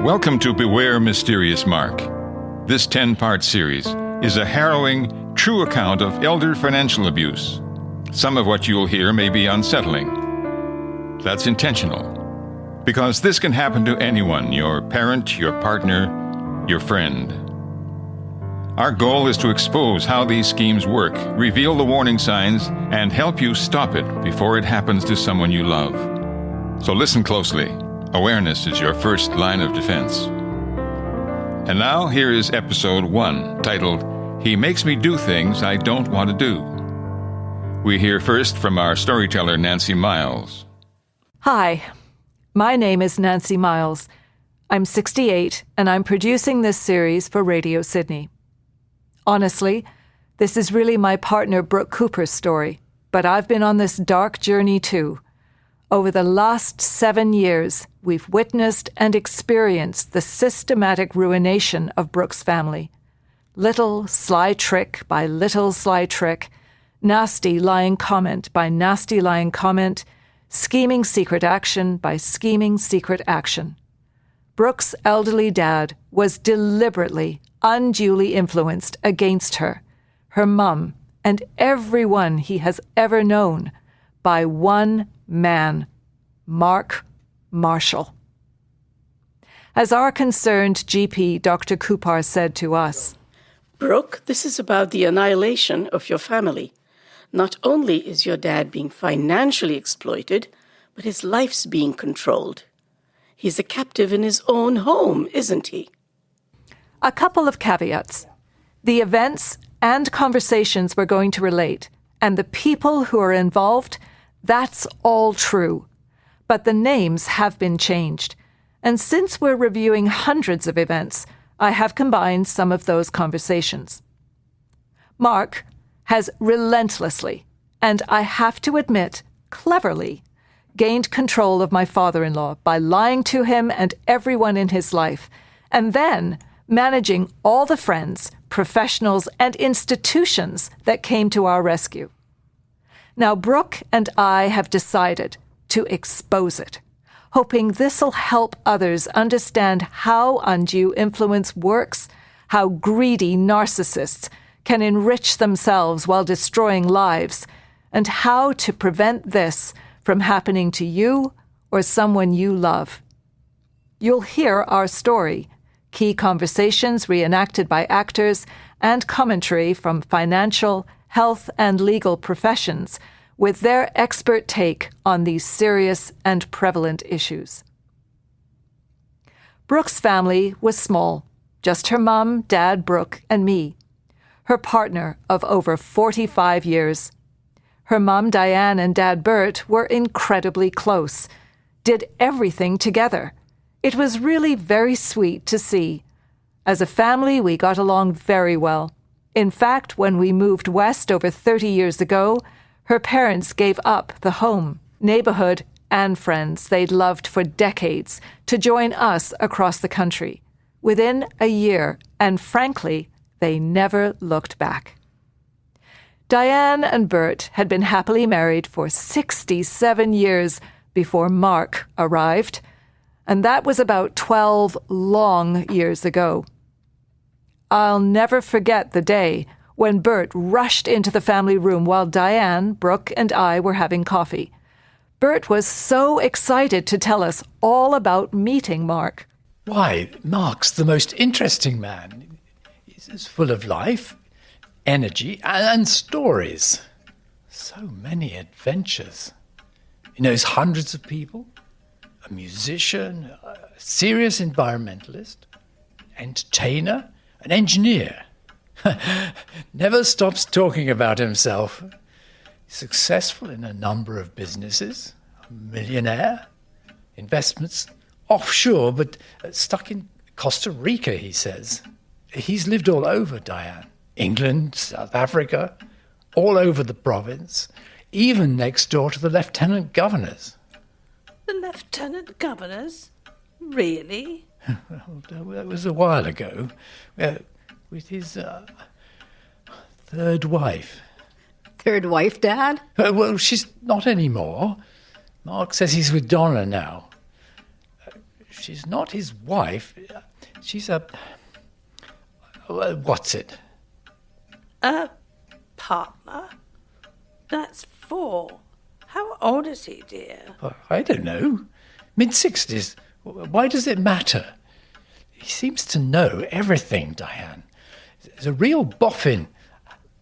Welcome to Beware Mysterious Mark. This 10-part series is a harrowing, true account of elder financial abuse. Some of what you'll hear may be unsettling. That's intentional, because this can happen to anyone, your parent, your partner, your friend. Our goal is to expose how these schemes work, reveal the warning signs, and help you stop it before it happens to someone you love. So listen closely. Awareness is your first line of defense. And now, here is episode 1, titled, He Makes Me Do Things I Don't Want to Do. We hear first from our storyteller, Nancy Miles. Hi, my name is Nancy Miles. I'm 68, and I'm producing this series for Radio Sydney. Honestly, this is really my partner Brooke Cooper's story, but I've been on this dark journey too. Over the last 7 years, we've witnessed and experienced the systematic ruination of Brooke's family. Little sly trick by little sly trick, nasty lying comment by nasty lying comment, scheming secret action by scheming secret action. Brooke's elderly dad was deliberately, unduly influenced against her, her mum, and everyone he has ever known by one man, Mark Marshall. As our concerned GP, Dr. Cooper, said to us, Brooke, this is about the annihilation of your family. Not only is your dad being financially exploited, but his life's being controlled. He's a captive in his own home, isn't he? A couple of caveats. The events and conversations we're going to relate, and the people who are involved, that's all true. But the names have been changed. And since we're reviewing hundreds of events, I have combined some of those conversations. Mark has relentlessly, and I have to admit, cleverly, gained control of my father-in-law by lying to him and everyone in his life, and then managing all the friends, professionals, and institutions that came to our rescue. Now, Brooke and I have decided to expose it, hoping this'll help others understand how undue influence works, how greedy narcissists can enrich themselves while destroying lives, and how to prevent this from happening to you or someone you love. You'll hear our story, key conversations reenacted by actors, and commentary from financial, health, and legal professions with their expert take on these serious and prevalent issues. Brooke's family was small, just her mum, dad, Brooke, and me, her partner of over 45 years. Her mum, Diane, and dad, Bert, were incredibly close, did everything together. It was really very sweet to see. As a family, we got along very well. In fact, when we moved west over 30 years ago, her parents gave up the home, neighborhood, and friends they'd loved for decades to join us across the country. Within a year, and frankly, they never looked back. Diane and Bert had been happily married for 67 years before Mark arrived, and that was about 12 long years ago. I'll never forget the day when Bert rushed into the family room while Diane, Brooke, and I were having coffee. Bert was so excited to tell us all about meeting Mark. Why, Mark's the most interesting man. He's full of life, energy, and stories. So many adventures. He knows hundreds of people, a musician, a serious environmentalist, entertainer, an engineer. Never stops talking about himself. Successful in a number of businesses, a millionaire, investments offshore, but stuck in Costa Rica, he says. He's lived all over, Diane. England, South Africa, all over the province, even next door to the lieutenant governors. The lieutenant governors? Really? Well, that was a while ago, with his third wife. Third wife, Dad? Well, she's not anymore. Mark says he's with Donna now. she's not his wife. She's a... what's it? A partner? That's 4. How old is he, dear? I don't know. Mid-60s. Why does it matter? He seems to know everything, Diane. He's a real boffin.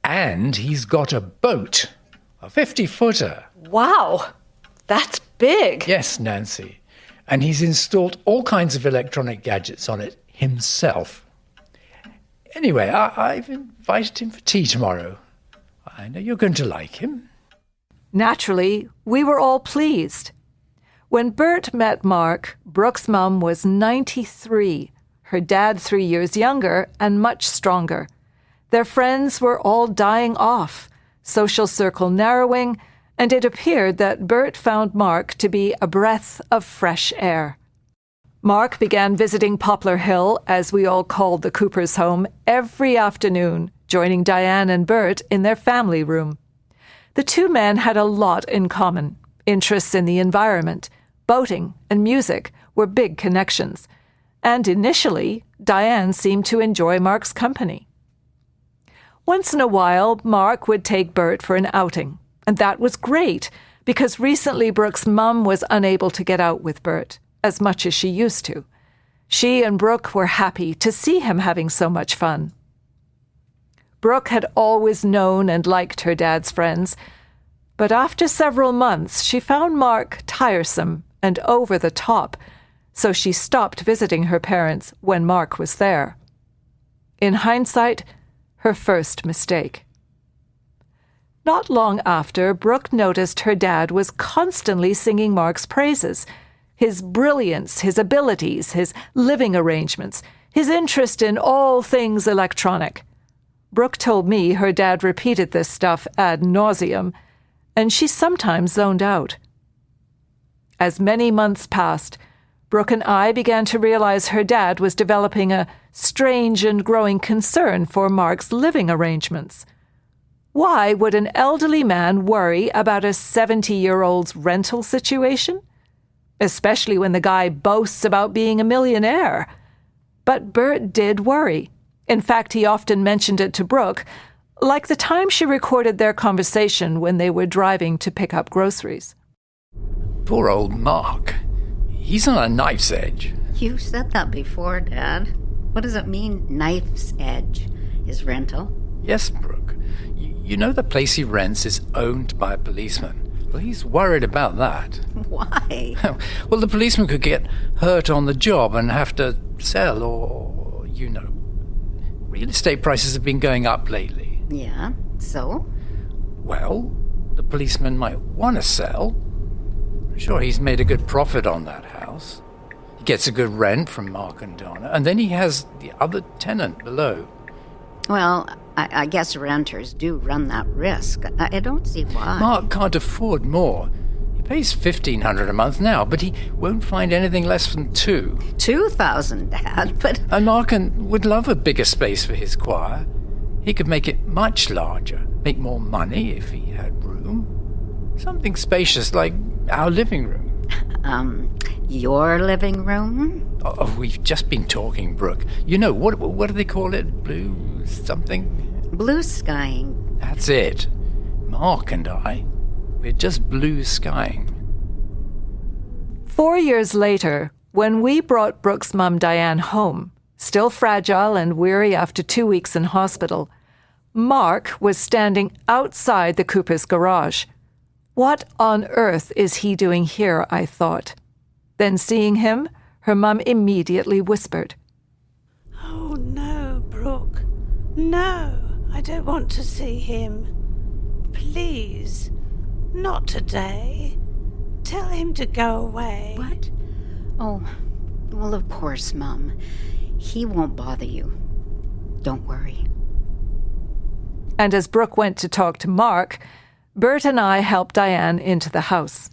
And he's got a boat. A 50-footer. Wow, that's big. Yes, Nancy. And he's installed all kinds of electronic gadgets on it himself. Anyway, I've invited him for tea tomorrow. I know you're going to like him. Naturally, we were all pleased. When Bert met Mark, Brooke's mum was 93, her dad 3 years younger and much stronger. Their friends were all dying off, social circle narrowing, and it appeared that Bert found Mark to be a breath of fresh air. Mark began visiting Poplar Hill, as we all called the Coopers' home, every afternoon, joining Diane and Bert in their family room. The two men had a lot in common. Interests in the environment, boating, and music were big connections. And initially, Diane seemed to enjoy Mark's company. Once in a while, Mark would take Bert for an outing. And that was great, because recently Brooke's mum was unable to get out with Bert as much as she used to. She and Brooke were happy to see him having so much fun. Brooke had always known and liked her dad's friends, but after several months she found Mark tiresome and over the top, so she stopped visiting her parents when Mark was there. In hindsight, her first mistake. Not long after, Brooke noticed her dad was constantly singing Mark's praises. His brilliance, his abilities, his living arrangements, his interest in all things electronic. Brooke told me her dad repeated this stuff ad nauseum, and she sometimes zoned out. As many months passed, Brooke and I began to realize her dad was developing a strange and growing concern for Mark's living arrangements. Why would an elderly man worry about a 70-year-old's rental situation? Especially when the guy boasts about being a millionaire. But Bert did worry. In fact, he often mentioned it to Brooke, like the time she recorded their conversation when they were driving to pick up groceries. Poor old Mark. He's on a knife's edge. You said that before, Dad. What does it mean, knife's edge? His rental? Yes, Brooke. You know the place he rents is owned by a policeman. Well, he's worried about that. Why? Well, the policeman could get hurt on the job and have to sell or, real estate prices have been going up lately. Yeah, so? Well, the policeman might want to sell. I'm sure he's made a good profit on that house. He gets a good rent from Mark and Donna, and then he has the other tenant below. Well, I guess renters do run that risk. I don't see why. Mark can't afford more. He pays $1,500 a month now, but he won't find anything less than $2,000. $2,000, Dad, but... And Mark would love a bigger space for his choir. He could make it much larger, make more money if he had room. Something spacious like our living room. Your living room? Oh, we've just been talking, Brooke. You know, what do they call it? Blue something? Blue skying. That's it. Mark and I, we're just blue skying. 4 years later, when we brought Brooke's mum Diane home, still fragile and weary after 2 weeks in hospital, Mark was standing outside the Coopers' garage. What on earth is he doing here, I thought. Then seeing him, her mum immediately whispered, Oh, no, Brooke. No, I don't want to see him. Please, not today. Tell him to go away. What? Oh, well, of course, Mum. He won't bother you. Don't worry. And as Brooke went to talk to Mark, Bert and I helped Diane into the house.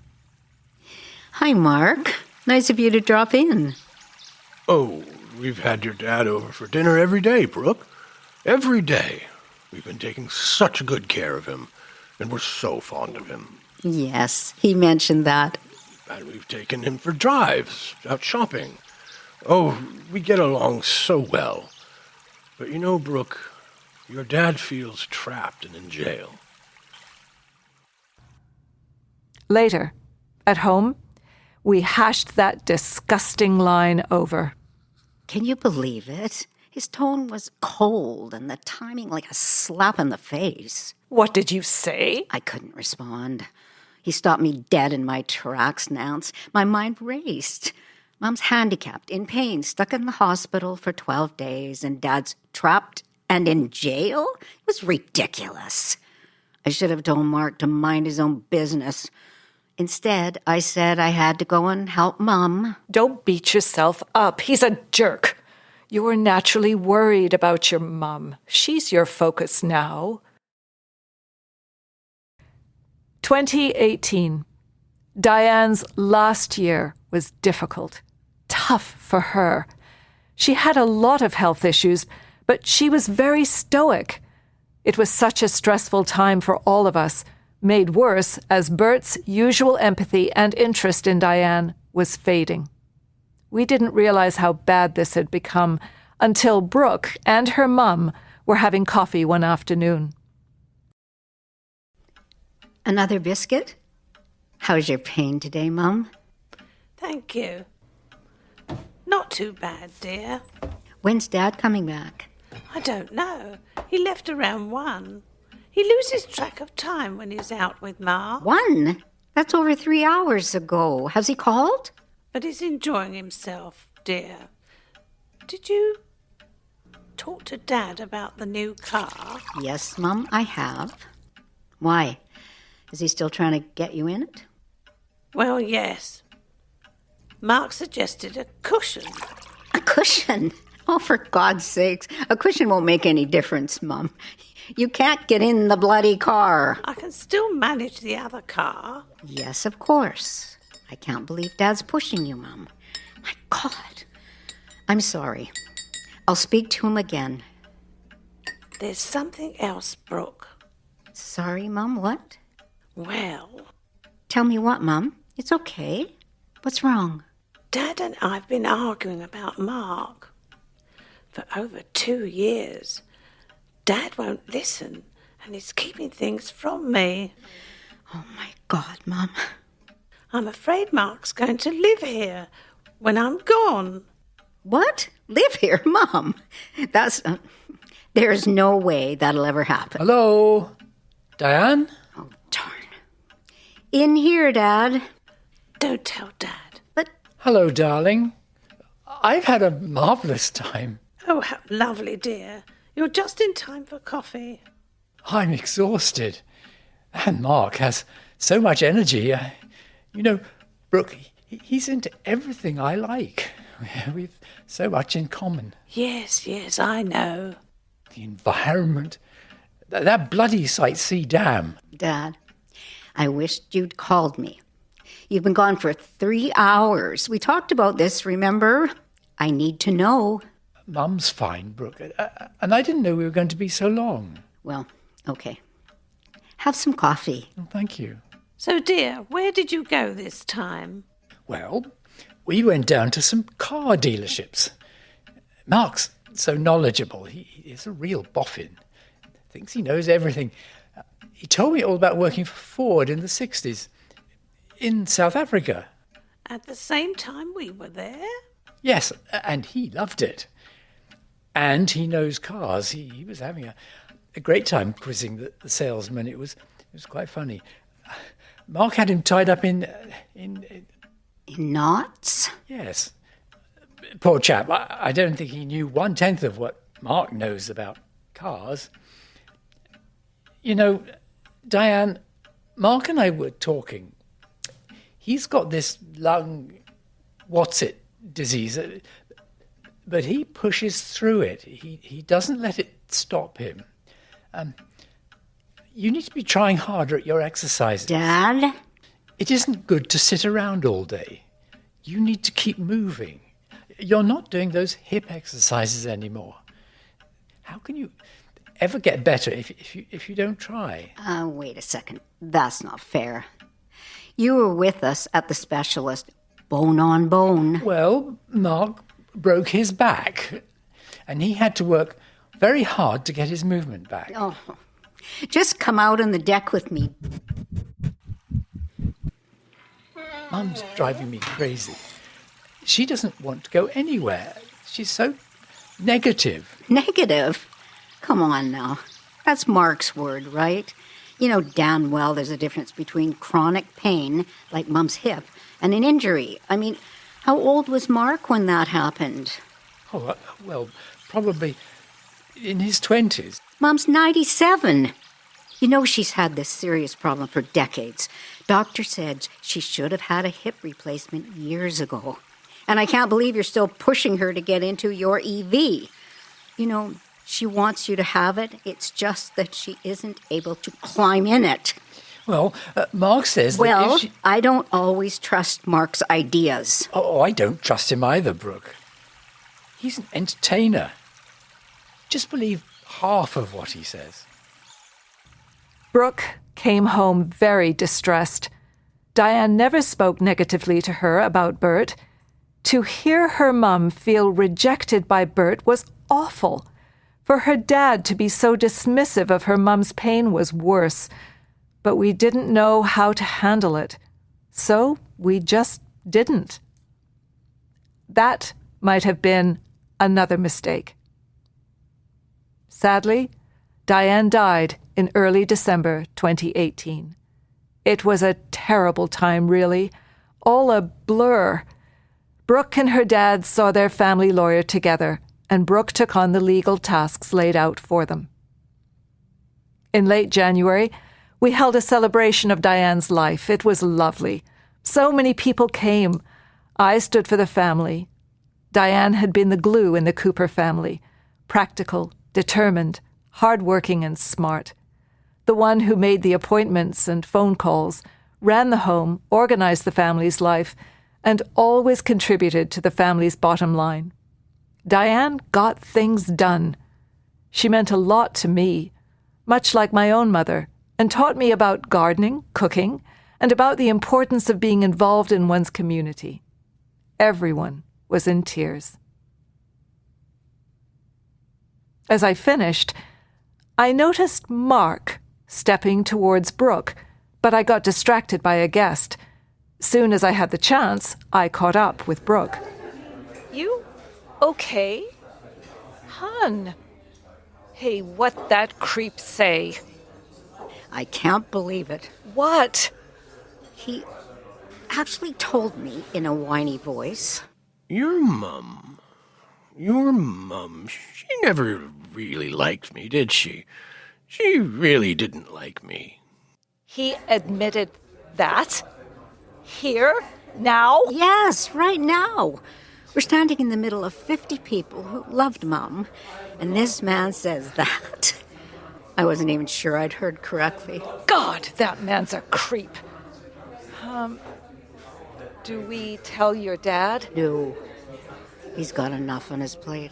Hi, Mark. Nice of you to drop in. Oh, we've had your dad over for dinner every day, Brooke. Every day. We've been taking such good care of him, and we're so fond of him. Yes, he mentioned that. And we've taken him for drives, out shopping. Oh, we get along so well. But you know, Brooke, your dad feels trapped and in jail. Later, at home, we hashed that disgusting line over. Can you believe it? His tone was cold and the timing like a slap in the face. What did you say? I couldn't respond. He stopped me dead in my tracks, Nance. My mind raced. Mom's handicapped, in pain, stuck in the hospital for 12 days, and Dad's trapped and in jail? It was ridiculous. I should have told Mark to mind his own business. Instead, I said I had to go and help Mom. Don't beat yourself up. He's a jerk. You were naturally worried about your mum. She's your focus now. 2018. Diane's last year was difficult, tough for her. She had a lot of health issues, but she was very stoic. It was such a stressful time for all of us, made worse as Bert's usual empathy and interest in Diane was fading. We didn't realize how bad this had become until Brooke and her mum were having coffee one afternoon. Another biscuit? How's your pain today, Mum? Thank you. Not too bad, dear. When's Dad coming back? I don't know. He left around 1. He loses track of time when he's out with Ma. 1? That's over 3 hours ago. Has he called? But he's enjoying himself, dear. Did you talk to Dad about the new car? Yes, Mum, I have. Why? Is he still trying to get you in it? Well, yes. Mark suggested a cushion. A cushion? Oh, for God's sakes. A cushion won't make any difference, Mum. You can't get in the bloody car. I can still manage the other car. Yes, of course. I can't believe Dad's pushing you, Mum. My God. I'm sorry. I'll speak to him again. There's something else, Brooke. Sorry, Mum, what? Well, Tell me what, Mum. It's okay. What's wrong? Dad and I've been arguing about Mark for over 2 years. Dad won't listen, and he's keeping things from me. Oh, my God, Mum. I'm afraid Mark's going to live here when I'm gone. What? Live here, Mum? That's... there's no way that'll ever happen. Hello? Diane? Oh, darn. In here, Dad. Don't tell Dad. But... Hello, darling. I've had a marvellous time. Oh, how lovely, dear. You're just in time for coffee. I'm exhausted. And Mark has so much energy. You know, Brooke, he's into everything I like. We've so much in common. Yes, I know. The environment, that bloody Site C dam. Dad, I wished you'd called me. You've been gone for 3 hours. We talked about this, remember? I need to know. Mum's fine, Brooke. And I didn't know we were going to be so long. Well, okay. Have some coffee. Oh, thank you. So, dear, where did you go this time? Well, we went down to some car dealerships. Mark's so knowledgeable. He is a real boffin. Thinks he knows everything. He told me all about working for Ford in the 60s in South Africa. At the same time we were there? Yes, and he loved it. And he knows cars. He was having a great time quizzing the salesman. It was quite funny. Mark had him tied up in knots? Yes. Poor chap. I don't think he knew 1/10 of what Mark knows about cars. You know, Diane, Mark and I were talking. He's got this lung, disease, but he pushes through it. He doesn't let it stop him. You need to be trying harder at your exercises. Dad? It isn't good to sit around all day. You need to keep moving. You're not doing those hip exercises anymore. How can you ever get better if you don't try? Wait a second. That's not fair. You were with us at the specialist, bone on bone. Well, Mark broke his back, and he had to work very hard to get his movement back. Oh, just come out on the deck with me. Mum's driving me crazy. She doesn't want to go anywhere. She's so negative. Negative? Come on now. That's Mark's word, right? You know damn well there's a difference between chronic pain, like Mum's hip, and an injury. I mean, how old was Mark when that happened? Oh, well, probably in his 20s. Mum's 97. You know she's had this serious problem for decades. Doctor said she should have had a hip replacement years ago. And I can't believe you're still pushing her to get into your EV. You know, she wants you to have it. It's just that she isn't able to climb in it. Well, Mark says that Well, if she... I don't always trust Mark's ideas. Oh, I don't trust him either, Brooke. He's an entertainer. Just believe half of what he says. Brooke came home very distressed. Diane never spoke negatively to her about Bert. To hear her mum feel rejected by Bert was awful. For her dad to be so dismissive of her mum's pain was worse. But we didn't know how to handle it. So we just didn't. That might have been another mistake. Sadly, Diane died in early December 2018. It was a terrible time, really. All a blur. Brooke and her dad saw their family lawyer together, and Brooke took on the legal tasks laid out for them. In late January, we held a celebration of Diane's life. It was lovely. So many people came. I stood for the family. Diane had been the glue in the Cooper family. Practical, determined, hardworking and smart. The one who made the appointments and phone calls, ran the home, organized the family's life, and always contributed to the family's bottom line. Diane got things done. She meant a lot to me, much like my own mother, and taught me about gardening, cooking, and about the importance of being involved in one's community. Everyone was in tears. As I finished, I noticed Mark stepping towards Brooke, but I got distracted by a guest. Soon as I had the chance, I caught up with Brooke. You okay? Hun. Hey, what that creep say? I can't believe it. What? He actually told me in a whiny voice. Your mum, she never really liked me, did she? She really didn't like me. He admitted that? Here? Now? Yes, right now. We're standing in the middle of 50 people who loved Mum, and this man says that. I wasn't even sure I'd heard correctly. God, that man's a creep. Do we tell your dad? No, he's got enough on his plate.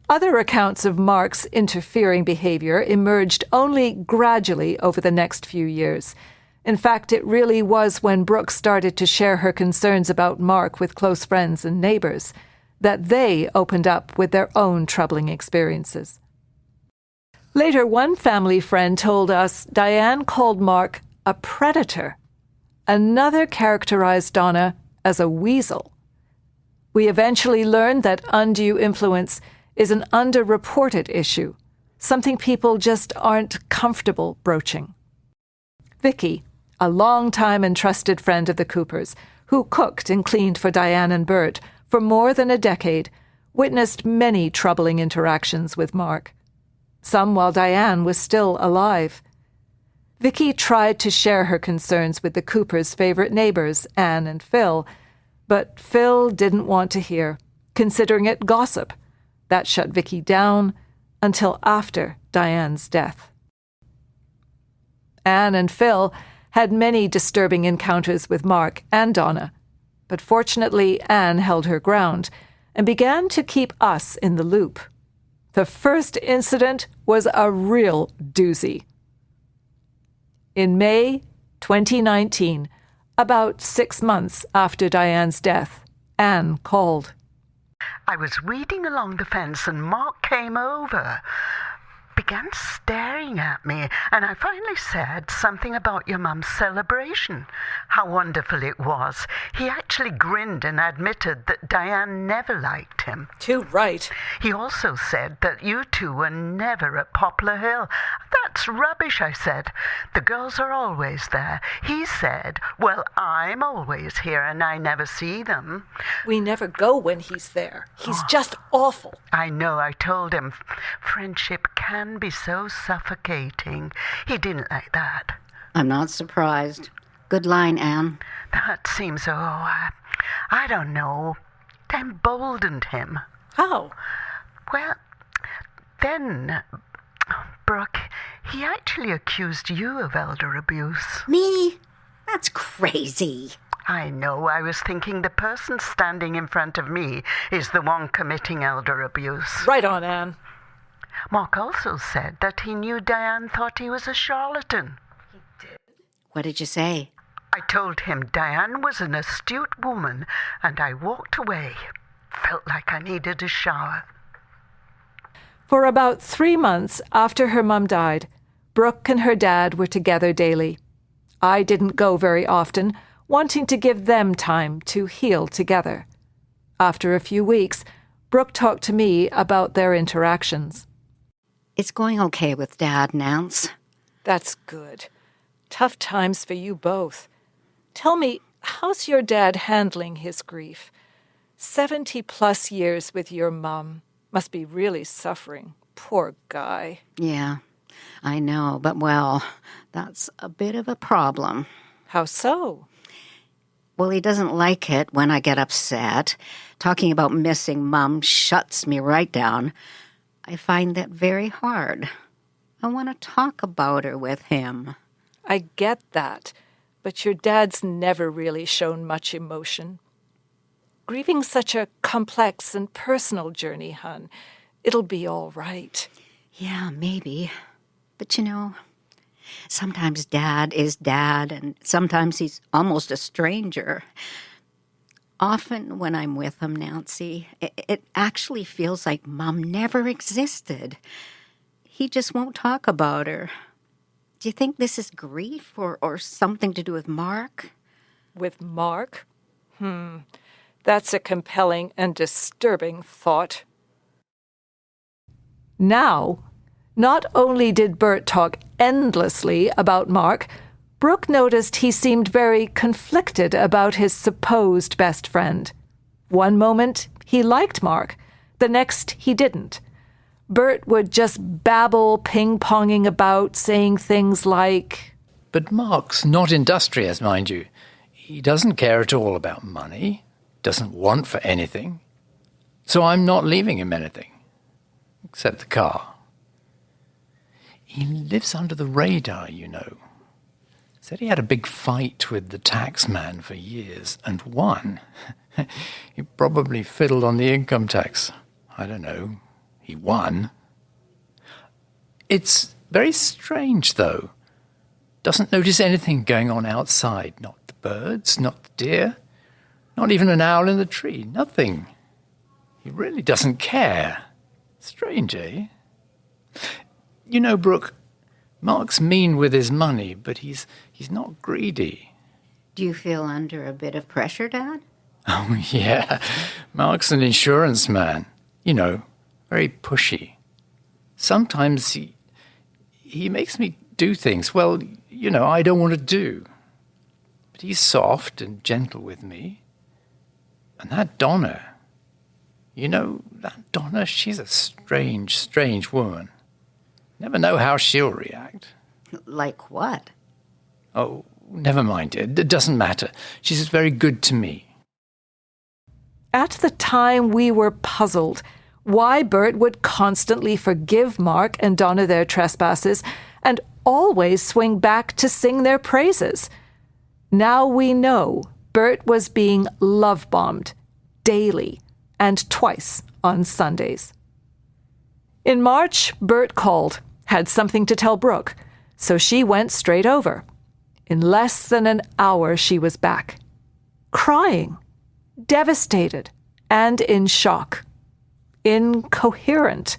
Other accounts of Mark's interfering behavior emerged only gradually over the next few years. In fact, it really was when Brooke started to share her concerns about Mark with close friends and neighbors that they opened up with their own troubling experiences. Later, one family friend told us Diane called Mark a predator. Another characterized Donna as a weasel. We eventually learned that undue influence is an underreported issue, something people just aren't comfortable broaching. Vicky, a long-time and trusted friend of the Coopers, who cooked and cleaned for Diane and Bert for more than a decade, witnessed many troubling interactions with Mark, some while Diane was still alive. Vicky tried to share her concerns with the Coopers' favorite neighbors, Anne and Phil, but Phil didn't want to hear, considering it gossip. That shut Vicky down until after Diane's death. Anne and Phil had many disturbing encounters with Mark and Donna, but fortunately Anne held her ground and began to keep us in the loop. The first incident was a real doozy. In May 2019, about 6 months after Diane's death, Anne called. I was weeding along the fence and Mark came over, began staring at me, and I finally said something about your mum's celebration, how wonderful it was. He actually grinned and admitted that Diane never liked him. Too right. He also said that you two were never at Poplar Hill. That's rubbish, I said. The girls are always there. He said, well, I'm always here and I never see them. We never go when he's there. He's just awful. I know, I told him. Friendship can be so suffocating. He didn't like that. I'm not surprised. Good line, Anne. That seems I don't know, emboldened him. How? Well, then, Brooke, he actually accused you of elder abuse. Me? That's crazy. I know. I was thinking the person standing in front of me is the one committing elder abuse. Right on, Anne. Mark also said that he knew Diane thought he was a charlatan. What did you say? I told him Diane was an astute woman, and I walked away. Felt like I needed a shower. For about 3 months after her mum died, Brooke and her dad were together daily. I didn't go very often, wanting to give them time to heal together. After a few weeks, Brooke talked to me about their interactions. It's going okay with Dad, Nance. That's good. Tough times for you both. Tell me, how's your dad handling his grief? 70+ years with your mum. Must be really suffering. Poor guy. Yeah, I know, but well, that's a bit of a problem. How so? Well, he doesn't like it when I get upset. Talking about missing Mum shuts me right down. I find that very hard. I want to talk about her with him. I get that, but your dad's never really shown much emotion. Grieving's such a complex and personal journey, hun. It'll be all right. Yeah, maybe. But sometimes Dad is Dad, and sometimes he's almost a stranger. Often when I'm with him, Nancy, it actually feels like Mum never existed. He just won't talk about her. Do you think this is grief or something to do with Mark? With Mark? That's a compelling and disturbing thought. Now, not only did Bert talk endlessly about Mark, Brooke noticed he seemed very conflicted about his supposed best friend. One moment, he liked Mark. The next, he didn't. Bert would just babble, ping-ponging about, saying things like, But Mark's not industrious, mind you. He doesn't care at all about money, doesn't want for anything. So I'm not leaving him anything, except the car. He lives under the radar, Said he had a big fight with the tax man for years and won. He probably fiddled on the income tax. I don't know. He won. It's very strange, though. Doesn't notice anything going on outside. Not the birds, not the deer, not even an owl in the tree. Nothing. He really doesn't care. Strange, eh? Brooke, Mark's mean with his money, but he's not greedy. Do you feel under a bit of pressure, Dad? Oh, yeah. Mark's an insurance man. Very pushy. Sometimes he makes me do things, I don't want to do. But he's soft and gentle with me. And that Donna, that Donna, she's a strange, strange woman. Never know how she'll react. Like what? Oh, never mind. It doesn't matter. She's very good to me. At the time, we were puzzled why Bert would constantly forgive Mark and Donna their trespasses and always swing back to sing their praises. Now we know Bert was being love-bombed daily and twice on Sundays. In March, Bert called, had something to tell Brooke, so she went straight over. In less than an hour, she was back, crying, devastated and in shock, incoherent.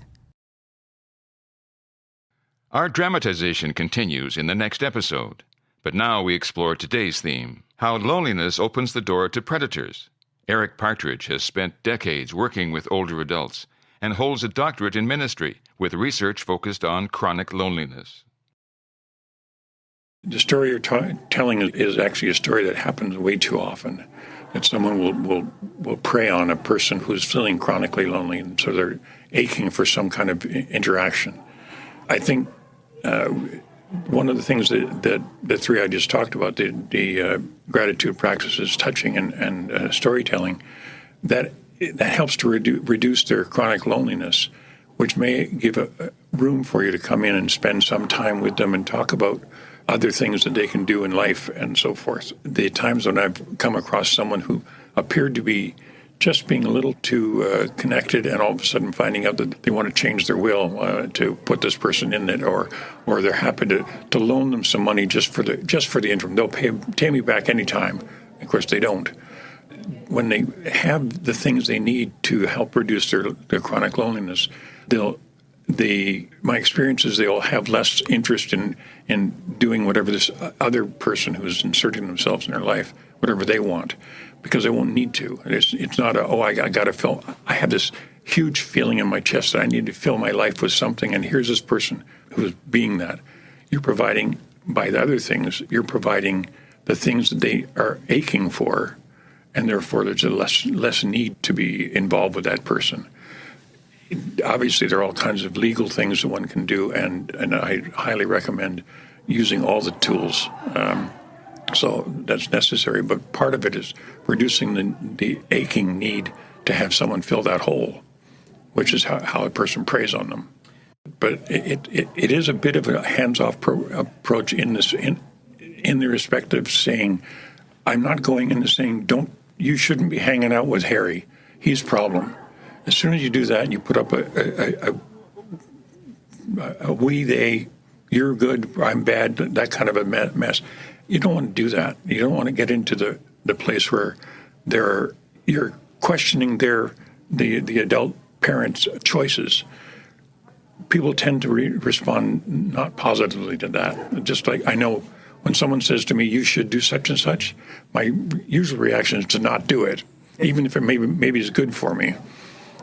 Our dramatization continues in the next episode, but now we explore today's theme, how loneliness opens the door to predators. Eric Partridge has spent decades working with older adults and holds a doctorate in ministry with research focused on chronic loneliness. The story you're telling is actually a story that happens way too often, that someone will prey on a person who's feeling chronically lonely, and so they're aching for some kind of interaction. I think one of the things that the three I just talked about, the gratitude practices, touching and storytelling, that helps to reduce their chronic loneliness, which may give a room for you to come in and spend some time with them and talk about other things that they can do in life and so forth. The times when I've come across someone who appeared to be just being a little too connected, and all of a sudden finding out that they want to change their will to put this person in it, or they're happy to loan them some money just for the interim. They'll pay me back anytime. Of course, they don't. When they have the things they need to help reduce their chronic loneliness, my experience is they'll have less interest in doing whatever this other person who's inserting themselves in their life, whatever they want, because they won't need to. It's not I got to fill. I have this huge feeling in my chest that I need to fill my life with something, and here's this person who's being that. You're providing, by the other things, you're providing the things that they are aching for, and therefore there's a less need to be involved with that person. Obviously, there are all kinds of legal things that one can do, and I highly recommend using all the tools. So that's necessary, but part of it is reducing the aching need to have someone fill that hole, which is how a person preys on them. But it is a bit of a hands-off approach in the respect of saying, I'm not going into saying, you shouldn't be hanging out with Harry. He's problem. As soon as you do that, and you put up a we, they, you're good, I'm bad, that kind of a mess. You don't want to do that. You don't want to get into the place where you're questioning the adult parents' choices. People tend to respond not positively to that. Just like I know when someone says to me, you should do such and such, my usual reaction is to not do it, even if it maybe is good for me.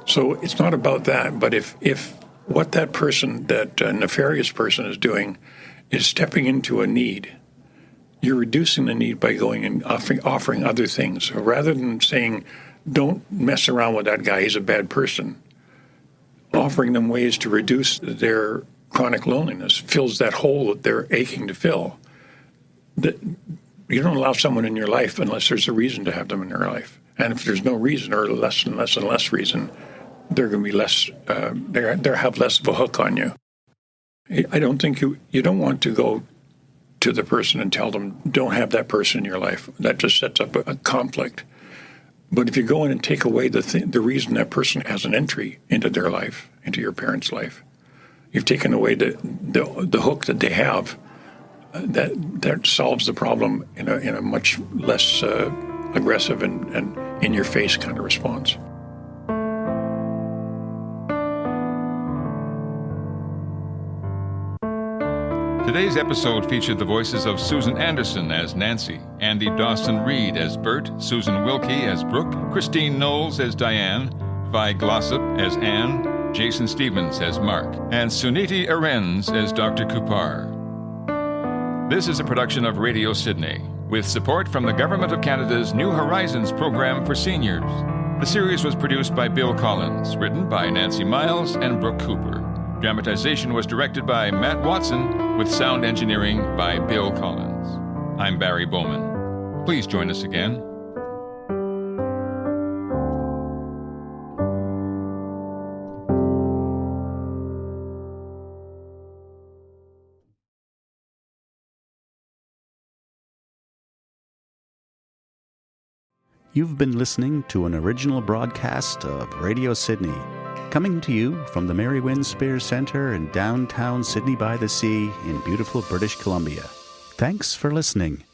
So it's not about that, but if what that person, that nefarious person is doing is stepping into a need, you're reducing the need by going and offering other things. So rather than saying, don't mess around with that guy, he's a bad person, offering them ways to reduce their chronic loneliness fills that hole that they're aching to fill. You don't allow someone in your life unless there's a reason to have them in your life. And if there's no reason, or less and less and less reason, they're going to be less, they have less of a hook on you. I don't think you don't want to go to the person and tell them, don't have that person in your life. That just sets up a conflict. But if you go in and take away the reason that person has an entry into their life, into your parents' life, you've taken away the hook that they have. That solves the problem in a much less aggressive and in-your-face kind of response. Today's episode featured the voices of Susan Anderson as Nancy, Andy Dawson-Reed as Bert, Susan Wilkie as Brooke, Christine Knowles as Diane, Vi Glossop as Anne, Jason Stevens as Mark, and Suniti Arens as Dr. Cooper. This is a production of Radio Sydney, with support from the Government of Canada's New Horizons program for seniors. The series was produced by Bill Collins, written by Nancy Miles and Brooke Cooper. Dramatization was directed by Matt Watson, with sound engineering by Bill Collins. I'm Barry Bowman. Please join us again. You've been listening to an original broadcast of Radio Sydney, coming to you from the Mary Wynne Spears Centre in downtown Sydney by the Sea in beautiful British Columbia. Thanks for listening.